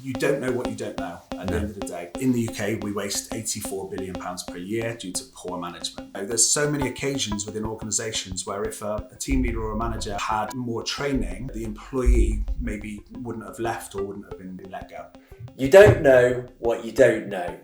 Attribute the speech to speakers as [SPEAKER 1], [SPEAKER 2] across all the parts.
[SPEAKER 1] you don't know what you don't know at the end of the day. In the UK, we waste £84 billion per year due to poor management. There's so many occasions within organisations where if a team leader or a manager had more training, the employee maybe wouldn't have left or wouldn't have been let go.
[SPEAKER 2] You don't know what you don't know.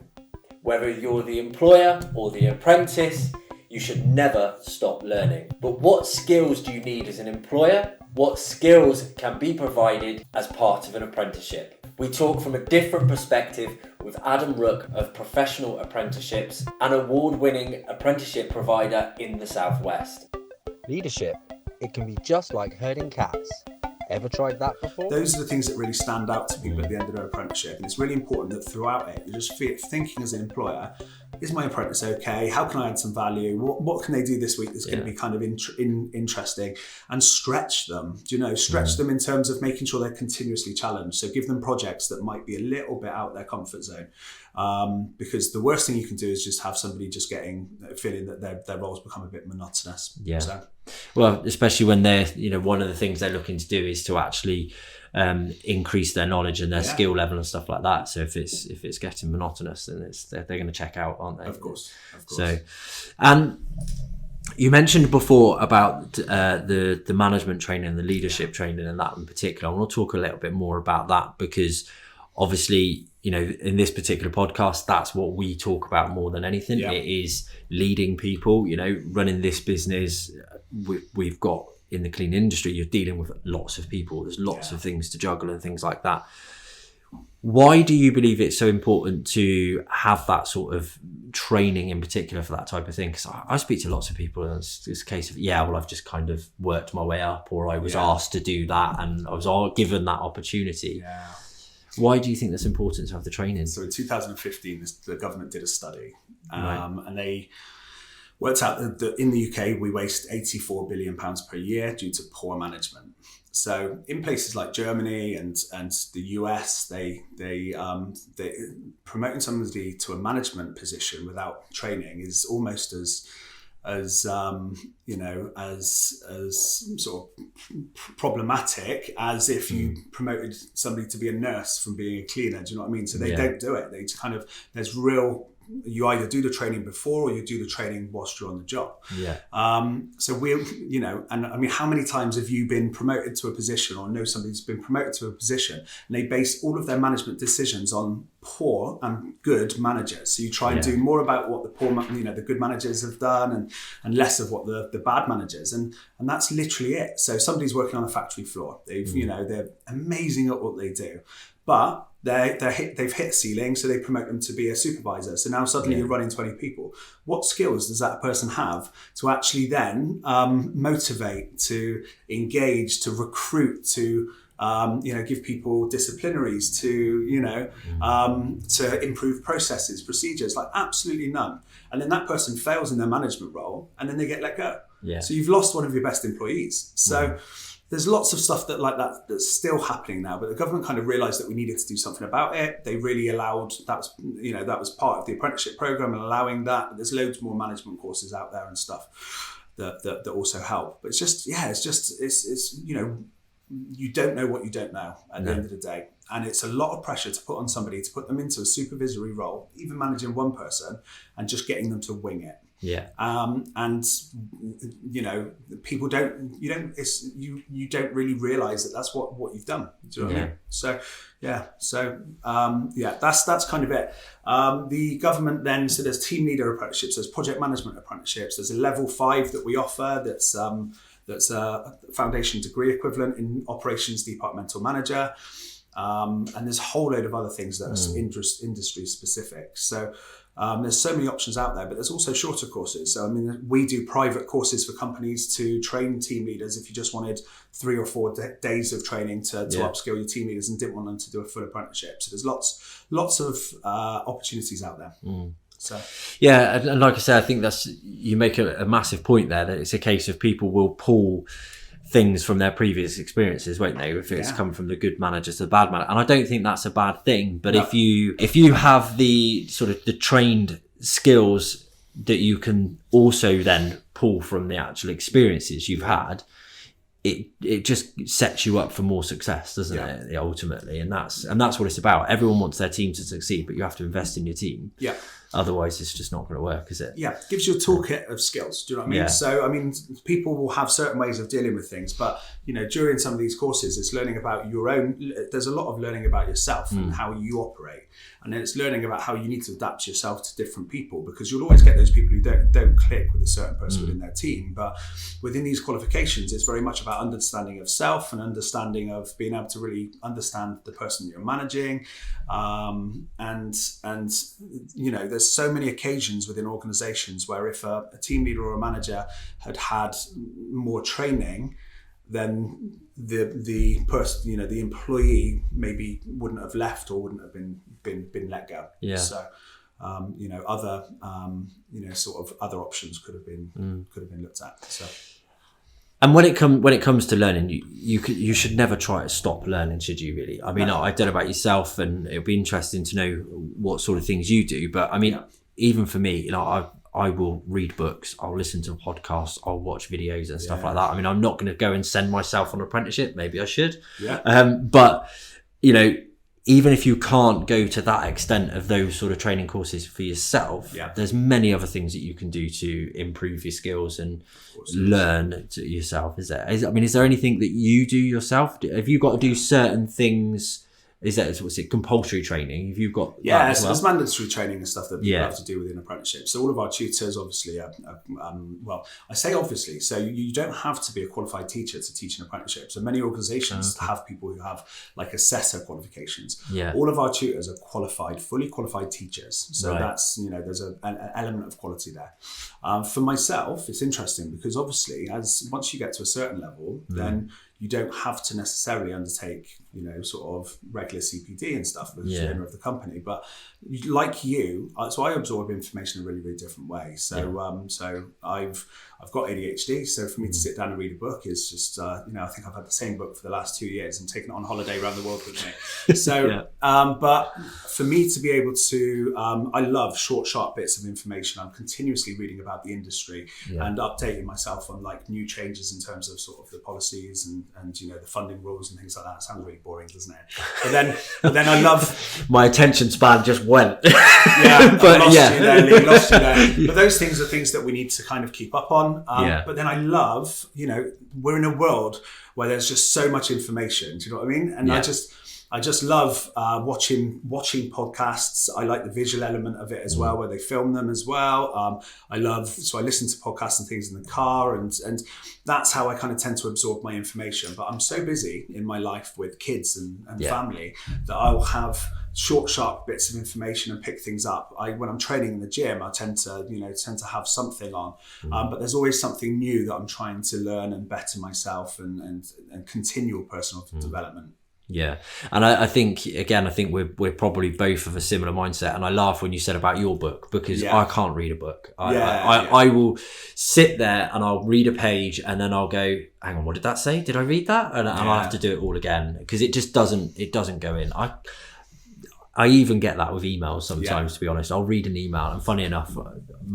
[SPEAKER 2] Whether you're the employer or the apprentice, you should never stop learning. But what skills do you need as an employer? What skills can be provided as part of an apprenticeship? We talk from a different perspective with Adam Rook of Professional Apprenticeships, an award-winning apprenticeship provider in the Southwest.
[SPEAKER 3] Leadership, it can be just like herding cats. Ever tried that before?
[SPEAKER 1] Those are the things that really stand out to people at the end of their apprenticeship. And it's really important that throughout it, you're just thinking as an employer, is my apprentice okay? How can I add some value? What can they do this week that's going to be kind of interesting? And stretch them, stretch them in terms of making sure they're continuously challenged. So give them projects that might be a little bit out their comfort zone. Because the worst thing you can do is just have somebody just feeling that their roles become a bit monotonous.
[SPEAKER 4] Yeah.
[SPEAKER 1] So.
[SPEAKER 4] Well, especially when they're, one of the things they're looking to do is to actually increase their knowledge and their skill level and stuff like that. So if it's getting monotonous, then they're going to check out, aren't they?
[SPEAKER 1] Of course.
[SPEAKER 4] So, and you mentioned before about the management training, the leadership training, and that in particular. I want to talk a little bit more about that because obviously, in this particular podcast, that's what we talk about more than anything.
[SPEAKER 1] Yeah.
[SPEAKER 4] It is leading people, running this business. We've got in the clean industry, you're dealing with lots of people. There's lots of things to juggle and things like that. Why do you believe it's so important to have that sort of training in particular for that type of thing? Because I speak to lots of people and it's a case of, I've just kind of worked my way up, or I was asked to do that and I was all given that opportunity.
[SPEAKER 1] Yeah.
[SPEAKER 4] Why do you think that's important to have the training?
[SPEAKER 1] So in 2015, the government did a study and they worked out that in the UK, we waste £84 billion per year due to poor management. So in places like Germany and the US, they promoting somebody to a management position without training is almost as sort of problematic as if you promoted somebody to be a nurse from being a cleaner. Do you know what I mean? So they don't do it. They there's real. You either do the training before or you do the training whilst you're on the job.
[SPEAKER 4] Yeah.
[SPEAKER 1] So we're, and I mean, how many times have you been promoted to a position or know somebody's been promoted to a position and they base all of their management decisions on poor and good managers? So you try and do more about what the good managers have done and less of what the bad managers. And that's literally it. So somebody's working on a factory floor. They're amazing at what they do, but they've hit a ceiling, so they promote them to be a supervisor. So now suddenly you're running 20 people. What skills does that person have to actually then motivate, to engage, to recruit, to give people disciplinaries, to to improve processes, procedures? Like absolutely none. And then that person fails in their management role, and then they get let go.
[SPEAKER 4] Yeah.
[SPEAKER 1] So you've lost one of your best employees. So. There's lots of stuff that's still happening now, but the government kind of realised that we needed to do something about it. They really allowed that was part of the apprenticeship program and allowing that. But there's loads more management courses out there and stuff that also help. But it's you don't know what you don't know at the end of the day, and it's a lot of pressure to put on somebody to put them into a supervisory role, even managing one person, and just getting them to wing it.
[SPEAKER 4] Yeah.
[SPEAKER 1] People don't really realise that that's what you've done. Do you know what I mean? So that's kind of it. The government then, so there's team leader apprenticeships, there's project management apprenticeships, there's a level 5 that we offer that's a foundation degree equivalent in operations departmental manager. And there's a whole load of other things that are industry specific. So there's so many options out there, but there's also shorter courses. So, I mean, we do private courses for companies to train team leaders if you just wanted 3 or 4 days of training to upskill your team leaders and didn't want them to do a full apprenticeship. So there's lots of opportunities out there. So
[SPEAKER 4] and like I said, I think you make a massive point there, that it's a case of people will pull things from their previous experiences, won't they? If it's come from the good manager to the bad manager, and I don't think that's a bad thing. But if you have the sort of the trained skills that you can also then pull from the actual experiences you've had, it just sets you up for more success, doesn't it? Ultimately, and that's what it's about. Everyone wants their team to succeed, but you have to invest in your team.
[SPEAKER 1] Yeah.
[SPEAKER 4] Otherwise, it's just not going to work, is it?
[SPEAKER 1] Yeah, it gives you a toolkit of skills. Do you know what I mean?
[SPEAKER 4] Yeah.
[SPEAKER 1] So, I mean, people will have certain ways of dealing with things, but, you know, during some of these courses, it's learning about your own, there's a lot of learning about yourself and how you operate. And then it's learning about how you need to adapt yourself to different people, because you'll always get those people who don't click with a certain person within their team. But within these qualifications, it's very much about understanding of self and understanding of being able to really understand the person that you're managing. And you know, there's so many occasions within organizations where if a team leader or a manager had more training, then the person, you know, the employee maybe wouldn't have left or wouldn't have been let go.
[SPEAKER 4] Yeah.
[SPEAKER 1] So, you know, other you know, sort of other options could have been looked at. So.
[SPEAKER 4] And when it comes to learning, you should never try to stop learning, should you? Really? I mean,
[SPEAKER 1] No.
[SPEAKER 4] I don't know about yourself, and it'll be interesting to know what sort of things you do. But I mean, even for me, you know, I will read books, I'll listen to podcasts, I'll watch videos and stuff like that. I mean, I'm not going to go and send myself on an apprenticeship. Maybe I should.
[SPEAKER 1] Yeah.
[SPEAKER 4] But you know, even if you can't go to that extent of those sort of training courses for yourself, there's many other things that you can do to improve your skills and learn to yourself. Is there anything that you do yourself? Have you got to do certain things? Is that, what's it, compulsory training? Have you got that as well?
[SPEAKER 1] There's mandatory training and stuff that people have to do within apprenticeships. So all of our tutors, obviously, well, I say obviously, so you don't have to be a qualified teacher to teach an apprenticeship. So many organisations have people who have like assessor qualifications.
[SPEAKER 4] Yeah.
[SPEAKER 1] All of our tutors are qualified, fully qualified teachers. So that's, you know, there's an element of quality there. For myself, it's interesting because obviously, once you get to a certain level, then you don't have to necessarily undertake, you know, sort of regular CPD and stuff as the owner of the company. But like you, so I absorb information in a really, really different way. So so I've got ADHD. So for me to sit down and read a book is just, you know, I think I've had the same book for the last 2 years and taken it on holiday around the world with me. So, but for me to be able to, I love short, sharp bits of information. I'm continuously reading about the industry and updating myself on like new changes in terms of sort of the policies and you know, the funding rules and things like that. It sounds really boring, doesn't it? But then I love...
[SPEAKER 4] My attention span just went.
[SPEAKER 1] But lost you there. But those things are things that we need to kind of keep up on. But then I love, you know, we're in a world where there's just so much information. Do you know what I mean? And I just love watching podcasts. I like the visual element of it as well, where they film them as well. I listen to podcasts and things in the car, and that's how I kind of tend to absorb my information. But I'm so busy in my life with kids and family that I will have short, sharp bits of information and pick things up. When I'm training in the gym, I tend to have something on, but there's always something new that I'm trying to learn and better myself and continual personal development.
[SPEAKER 4] Yeah, and I think we're probably both of a similar mindset. And I laugh when you said about your book, because I can't read a book. I will sit there and I'll read a page and then I'll go, hang on, what did that say? Did I read that? And I'll have to do it all again because it just doesn't go in. I even get that with emails sometimes, to be honest. I'll read an email, and funny enough,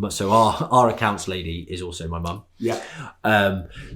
[SPEAKER 4] so our accounts lady is also my mum. Yeah.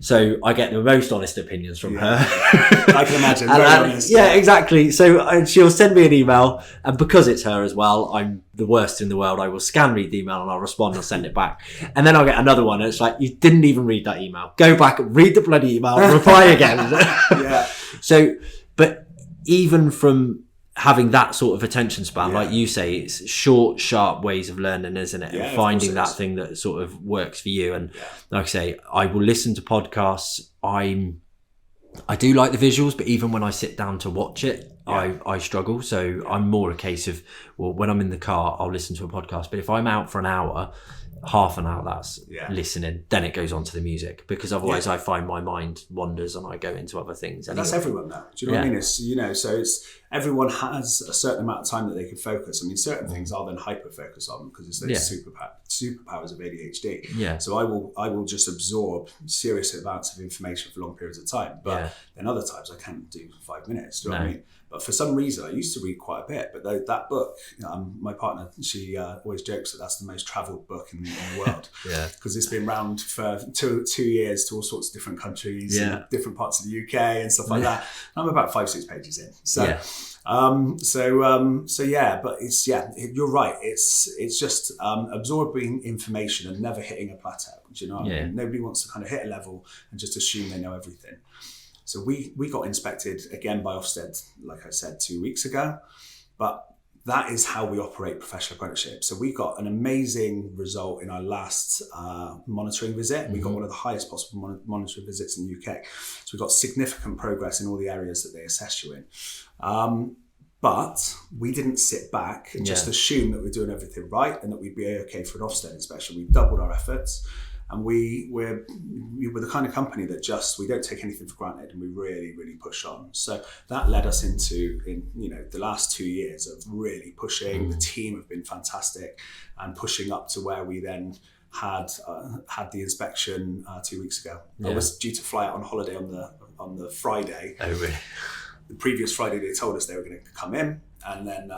[SPEAKER 4] So I get the most honest opinions from her.
[SPEAKER 1] I can imagine. Very honest.
[SPEAKER 4] Yeah, exactly. So she'll send me an email, and because it's her as well, I'm the worst in the world. I will scan read the email and I'll respond and send it back. And then I'll get another one, and it's like, you didn't even read that email. Go back, read the bloody email, reply again. So, but even from having that sort of attention span, like you say, it's short, sharp ways of learning, isn't it? And finding that thing that sort of works for you. And like I say, I will listen to podcasts. I do like the visuals, but even when I sit down to watch it, I struggle. So I'm more a case of, well, when I'm in the car, I'll listen to a podcast. But if I'm out for an hour, half an hour that's listening, then it goes on to the music, because otherwise I find my mind wanders and I go into other things.
[SPEAKER 1] That's everyone though. Do you know what I mean? It's, you know, so it's, everyone has a certain amount of time that they can focus. I mean, certain things I'll then hyper focus on because it's those superpowers of ADHD. Yeah. So I will just absorb serious amounts of information for long periods of time. But then other times I can't do 5 minutes. Do you know what I mean? But for some reason, I used to read quite a bit. But that book, my partner, she always jokes that that's the most travelled book in the world.
[SPEAKER 4] Yeah.
[SPEAKER 1] Because it's been around for two years to all sorts of different countries, and different parts of the UK and stuff like that. I'm about 5-6 pages in. So. Yeah. But you're right. It's just absorbing information and never hitting a plateau. Do you know what I mean? Nobody wants to kind of hit a level and just assume they know everything. So we got inspected again by Ofsted, like I said, 2 weeks ago, but that is how we operate professional apprenticeship. So we got an amazing result in our last monitoring visit. We got one of the highest possible monitoring visits in the UK. So we got significant progress in all the areas that they assess you in. But we didn't sit back and just assume that we're doing everything right and that we'd be okay for an Ofsted inspection. We doubled our efforts, and we were the kind of company that we don't take anything for granted, and we really, really push on. So that led us into the last 2 years of really pushing. The team have been fantastic and pushing up to where we then had the inspection 2 weeks ago. I was due to fly out on holiday on the Friday.
[SPEAKER 4] Oh, really?
[SPEAKER 1] The previous Friday, they told us they were going to come in, and then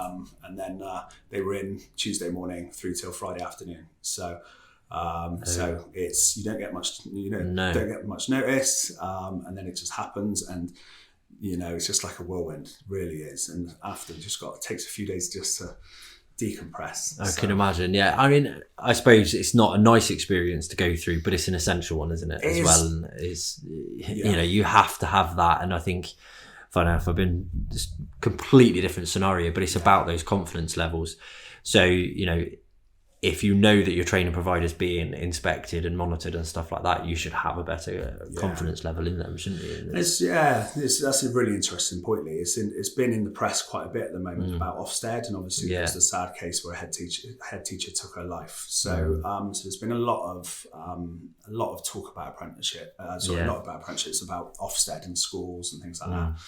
[SPEAKER 1] they were in Tuesday morning through till Friday afternoon. So it's you don't get much don't get much notice, and then it just happens, and it's just like a whirlwind, it really is. And after, it takes a few days just to decompress.
[SPEAKER 4] I can imagine. Yeah, I mean, I suppose it's not a nice experience to go through, but it's an essential one, isn't it? As well, and it's you have to have that, and I think. Funny enough, I've been just completely different scenario, but it's about those confidence levels. So, if you know that your training provider's being inspected and monitored and stuff like that, you should have a better confidence level in them, shouldn't you? That's
[SPEAKER 1] a really interesting point, Lee. It's been in the press quite a bit at the moment about Ofsted, and obviously there's the sad case where a head teacher took her life. So so there's been a lot of talk about apprenticeship. Not about apprenticeships, about Ofsted in schools and things like that.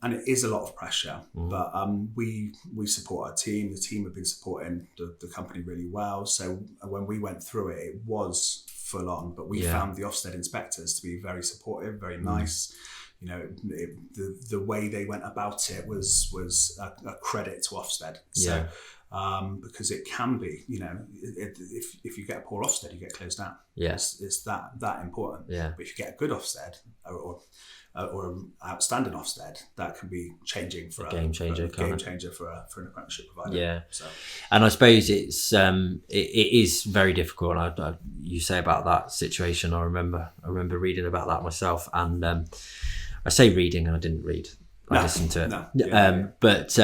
[SPEAKER 1] And it is a lot of pressure, but we support our team. The team have been supporting the company really well. So when we went through it, it was full on, but we found the Ofsted inspectors to be very supportive, very nice. The way they went about it was a credit to Ofsted. So because it can be, if you get a poor Ofsted, you get closed down. Yes, it's that important. Yeah, but if you get a good Ofsted or an outstanding Ofsted, that can be changing for a game changer for an apprenticeship provider. Yeah, so.
[SPEAKER 4] And I suppose it is very difficult. And you say about that situation, I remember reading about that myself, and I say reading, and I didn't read. I listened to it. But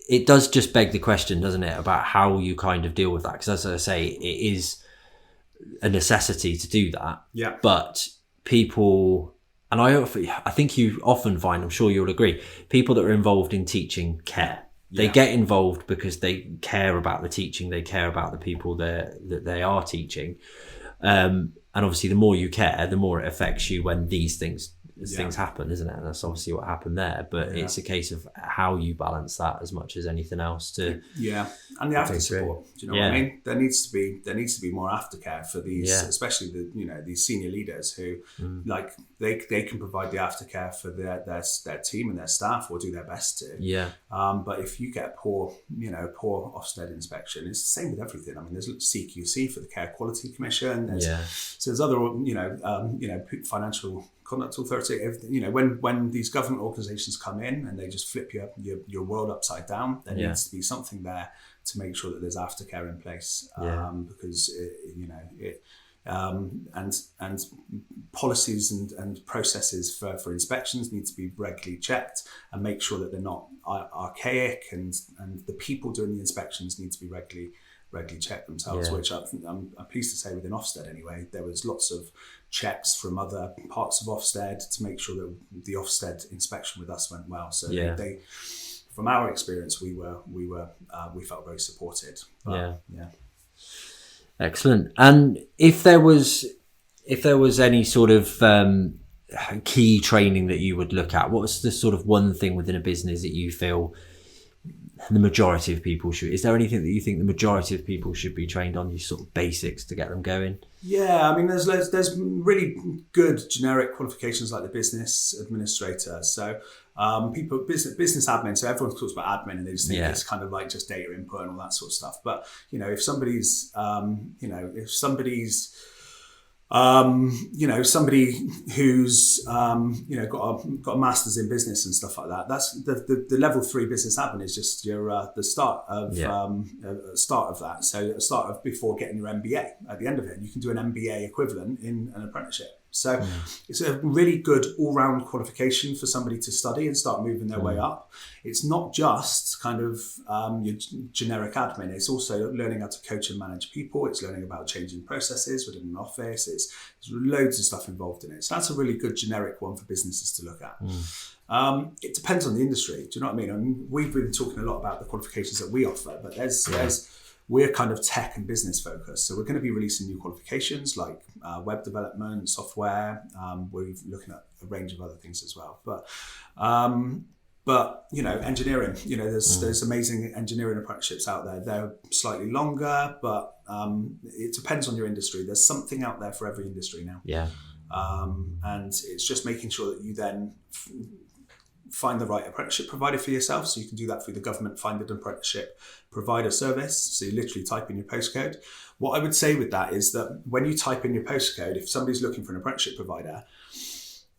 [SPEAKER 4] it does just beg the question, doesn't it, about how you kind of deal with that? Because as I say, it is a necessity to do that. Yeah. But people, and I think you often find, I'm sure you'll agree, people that are involved in teaching care. They get involved because they care about the teaching, they care about the people that they are teaching. And obviously the more you care, the more it affects you when these things happen, isn't it? And that's obviously what happened there. But it's a case of how you balance that as much as anything else to
[SPEAKER 1] and the after support. Do you know what I mean? There needs to be more aftercare for these, especially these senior leaders who like they can provide the aftercare for their team and their staff, or do their best to. Yeah. But if you get poor Ofsted inspection, it's the same with everything. I mean, there's CQC for the Care Quality Commission. So there's other financial conduct authority. When these government organisations come in and they just flip your world upside down, there needs to be something there to make sure that there's aftercare in place, because and policies and processes for inspections need to be regularly checked and make sure that they're not archaic, and the people doing the inspections need to be regularly checked themselves, which I'm pleased to say within Ofsted anyway, there was lots of checks from other parts of Ofsted to make sure that the Ofsted inspection with us went well. So they from our experience, we felt very supported.
[SPEAKER 4] Excellent. And if there was any sort of key training that you would look at, what's the sort of one thing within a business that you feel the majority of people should? Is there anything that you think the majority of people should be trained on, these sort of basics to get them going?
[SPEAKER 1] Yeah, I mean, there's really good generic qualifications like the business administrator. So business admin. So everyone talks about admin and they just think it's kind of like just data input and all that sort of stuff. But if somebody's somebody who's got a master's in business and stuff like that. That's the level 3 business admin is just your the start of that. So a start of before getting your MBA. At the end of it, you can do an MBA equivalent in an apprenticeship. So it's a really good all-round qualification for somebody to study and start moving their way up. It's not just kind of your generic admin. It's also learning how to coach and manage people. It's learning about changing processes within an office. There's loads of stuff involved in it. So that's a really good generic one for businesses to look at. It depends on the industry. Do you know what I mean? I mean, we've been talking a lot about the qualifications that we offer, but we're kind of tech and business focused. So we're going to be releasing new qualifications like web development, software. We're looking at a range of other things as well. But engineering, there's amazing engineering apprenticeships out there. They're slightly longer, but it depends on your industry. There's something out there for every industry now. Yeah. And it's just making sure that you then find the right apprenticeship provider for yourself. So you can do that through the government funded apprenticeship provider service. So you literally type in your postcode. What I would say with that is that when you type in your postcode, if somebody's looking for an apprenticeship provider,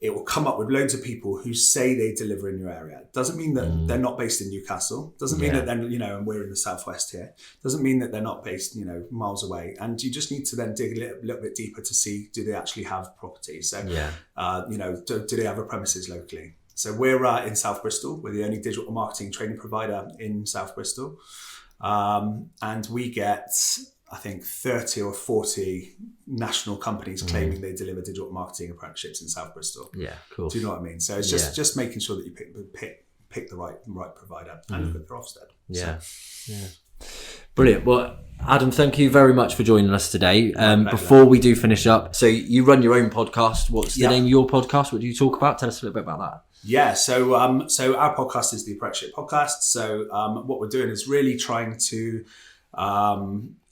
[SPEAKER 1] it will come up with loads of people who say they deliver in your area. Doesn't mean that they're not based in Newcastle. Doesn't mean that then, and we're in the southwest here. Doesn't mean that they're not based, miles away. And you just need to then dig a little bit deeper to see, do they actually have property? So, do they have a premises locally? So we're in South Bristol. We're the only digital marketing training provider in South Bristol. And we get, I think, 30 or 40 national companies claiming they deliver digital marketing apprenticeships in South Bristol. Yeah, cool. Do you know what I mean? So it's just making sure that you pick the right provider and look at their Ofsted. Yeah. So.
[SPEAKER 4] Yeah. Brilliant. Well, Adam, thank you very much for joining us today. Before we do finish up, so you run your own podcast. What's the name of your podcast? What do you talk about? Tell us a little bit about that.
[SPEAKER 1] Yeah, so our podcast is the Apprenticeship Podcast. So what we're doing is really trying to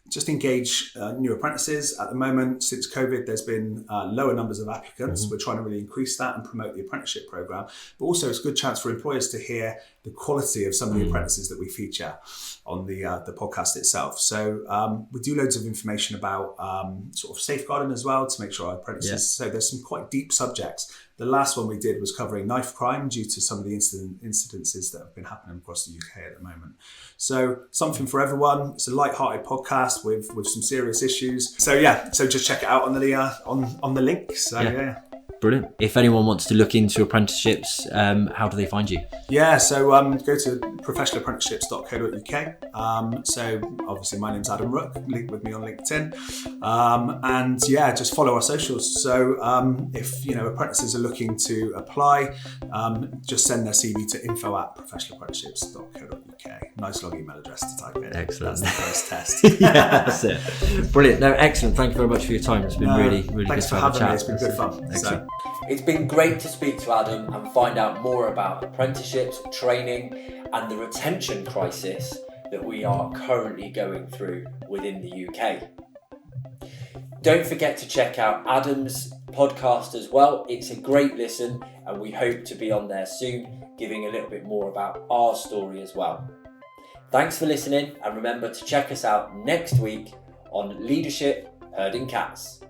[SPEAKER 1] just engage new apprentices. At the moment, since COVID, there's been lower numbers of applicants. We're trying to really increase that and promote the apprenticeship program. But also it's a good chance for employers to hear the quality of some of the apprentices that we feature on the podcast itself. So we do loads of information about sort of safeguarding as well to make sure our apprentices, so there's some quite deep subjects. The last one we did was covering knife crime due to some of the incidences that have been happening across the UK at the moment. So something for everyone. It's a light-hearted podcast with some serious issues. So just check it out on the link. So yeah.
[SPEAKER 4] Brilliant. If anyone wants to look into apprenticeships, how do they find you?
[SPEAKER 1] Yeah, so go to professionalapprenticeships.co.uk. So obviously my name's Adam Rook, link with me on LinkedIn. And just follow our socials. So if apprentices are looking to apply, just send their CV to info@professionalapprenticeships.co.uk. Nice long email address to type in.
[SPEAKER 4] Excellent.
[SPEAKER 1] That's the first test.
[SPEAKER 4] Yeah, that's it. Brilliant. No, excellent. Thank you very much for your time. It's been really good
[SPEAKER 1] to
[SPEAKER 4] have a chat.
[SPEAKER 1] It's been good fun.
[SPEAKER 4] Excellent.
[SPEAKER 2] It's been great to speak to Adam and find out more about apprenticeships, training, and the retention crisis that we are currently going through within the UK. Don't forget to check out Adam's podcast as well. It's a great listen, and we hope to be on there soon, giving a little bit more about our story as well. Thanks for listening, and remember to check us out next week on Leadership Herding Cats.